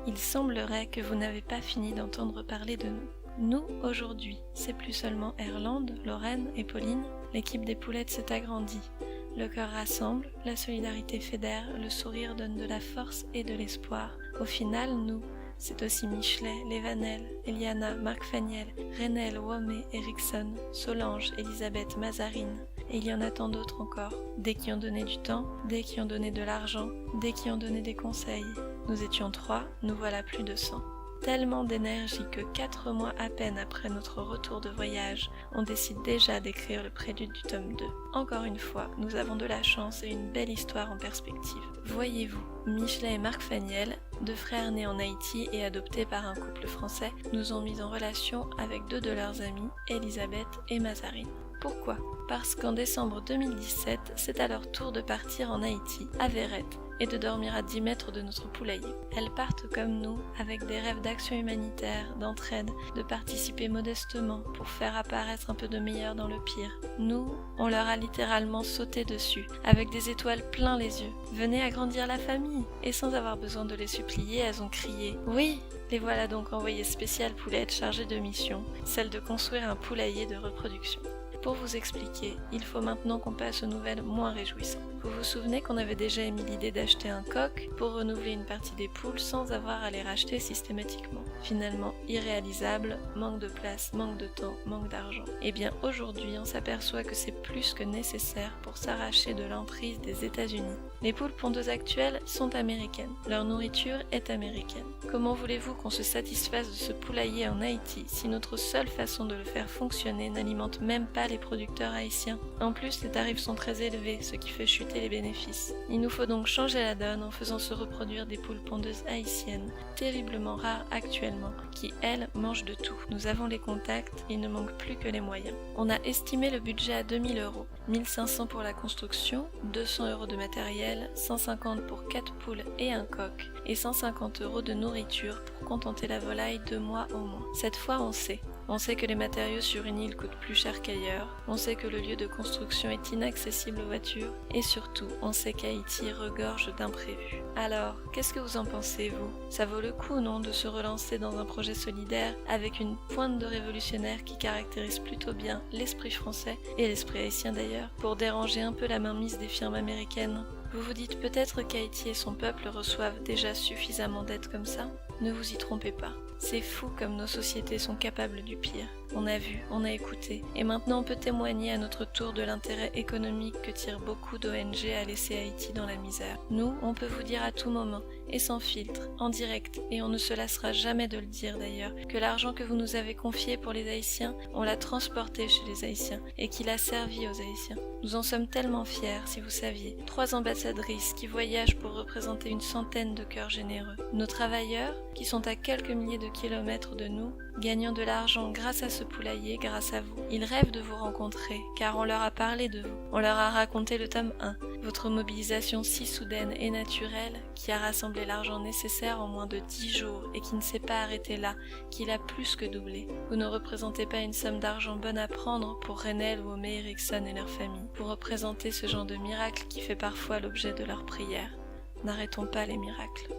Il semblerait que vous n'avez pas fini d'entendre parler de nous. Nous, aujourd'hui, c'est plus seulement Erlande, Lorraine et Pauline, l'équipe des poulettes s'est agrandie. Le cœur rassemble, la solidarité fédère, le sourire donne de la force et de l'espoir. Au final, nous, c'est aussi Michelet, Lévanel, Eliana, Marc Faniel, Renel, Womé, Erickson, Solange, Elisabeth, Mazarine. Et il y en a tant d'autres encore. Des qui ont donné du temps, des qui ont donné de l'argent, des qui ont donné des conseils. Nous étions 3, nous voilà plus de 100. Tellement d'énergie que 4 mois à peine après notre retour de voyage, on décide déjà d'écrire le prélude du tome 2. Encore une fois, nous avons de la chance et une belle histoire en perspective. Voyez-vous, Michelet et Marc Faniel, deux frères nés en Haïti et adoptés par un couple français, nous ont mis en relation avec 2 de leurs amis, Elisabeth et Mazarine. Pourquoi ? Parce qu'en décembre 2017, c'est à leur tour de partir en Haïti, à Verrette, et de dormir à 10 mètres de notre poulailler. Elles partent comme nous, avec des rêves d'action humanitaire, d'entraide, de participer modestement pour faire apparaître un peu de meilleur dans le pire. Nous, on leur a littéralement sauté dessus, avec des étoiles plein les yeux. Venez agrandir la famille. Et sans avoir besoin de les supplier, elles ont crié « Oui !» Les voilà donc envoyées spéciales poulettes chargées de mission, celle de construire un poulailler de reproduction. Pour vous expliquer, il faut maintenant qu'on passe aux nouvelles moins réjouissantes. Vous vous souvenez qu'on avait déjà émis l'idée d'acheter un coq pour renouveler une partie des poules sans avoir à les racheter systématiquement. Finalement, irréalisable, manque de place, manque de temps, manque d'argent. Et bien aujourd'hui, on s'aperçoit que c'est plus que nécessaire pour s'arracher de l'emprise des États-Unis. Les poules pondeuses actuelles sont américaines. Leur nourriture est américaine. Comment voulez-vous qu'on se satisfasse de ce poulailler en Haïti si notre seule façon de le faire fonctionner n'alimente même pas les producteurs haïtiens? En plus, les tarifs sont très élevés, ce qui fait chuter les bénéfices. Il nous faut donc changer la donne en faisant se reproduire des poules pondeuses haïtiennes, terriblement rares actuellement, qui, elles, mangent de tout. Nous avons les contacts, il ne manque plus que les moyens. On a estimé le budget à 2000 €, 1500 pour la construction, 200 € de matériel, 150 pour 4 poules et un coq, et 150 € de nourriture pour contenter la volaille 2 mois au moins. Cette fois, on sait. On sait que les matériaux sur une île coûtent plus cher qu'ailleurs, on sait que le lieu de construction est inaccessible aux voitures, et surtout, on sait qu'Haïti regorge d'imprévus. Alors, qu'est-ce que vous en pensez, vous ? Ça vaut le coup, non, de se relancer dans un projet solidaire avec une pointe de révolutionnaire qui caractérise plutôt bien l'esprit français, et l'esprit haïtien d'ailleurs, pour déranger un peu la mainmise des firmes américaines ? Vous vous dites peut-être qu'Haïti et son peuple reçoivent déjà suffisamment d'aide comme ça ? Ne vous y trompez pas. C'est fou comme nos sociétés sont capables du pire. On a vu, on a écouté, et maintenant on peut témoigner à notre tour de l'intérêt économique que tirent beaucoup d'ONG à laisser Haïti dans la misère. Nous, on peut vous dire à tout moment, et sans filtre, en direct, et on ne se lassera jamais de le dire d'ailleurs, que l'argent que vous nous avez confié pour les Haïtiens, on l'a transporté chez les Haïtiens, et qu'il a servi aux Haïtiens. Nous en sommes tellement fiers, si vous saviez. 3 ambassadrices qui voyagent pour représenter une centaine de cœurs généreux. Nos travailleurs, qui sont à quelques milliers de kilomètres de nous, gagnant de l'argent grâce à ce poulailler, grâce à vous. Ils rêvent de vous rencontrer, car on leur a parlé de vous. On leur a raconté le tome 1, votre mobilisation si soudaine et naturelle, qui a rassemblé l'argent nécessaire en moins de 10 jours et qui ne s'est pas arrêté là, qui l'a plus que doublé. Vous ne représentez pas une somme d'argent bonne à prendre pour Renel, Womé, Erickson et leur famille. Vous représentez ce genre de miracle qui fait parfois l'objet de leurs prières. N'arrêtons pas les miracles.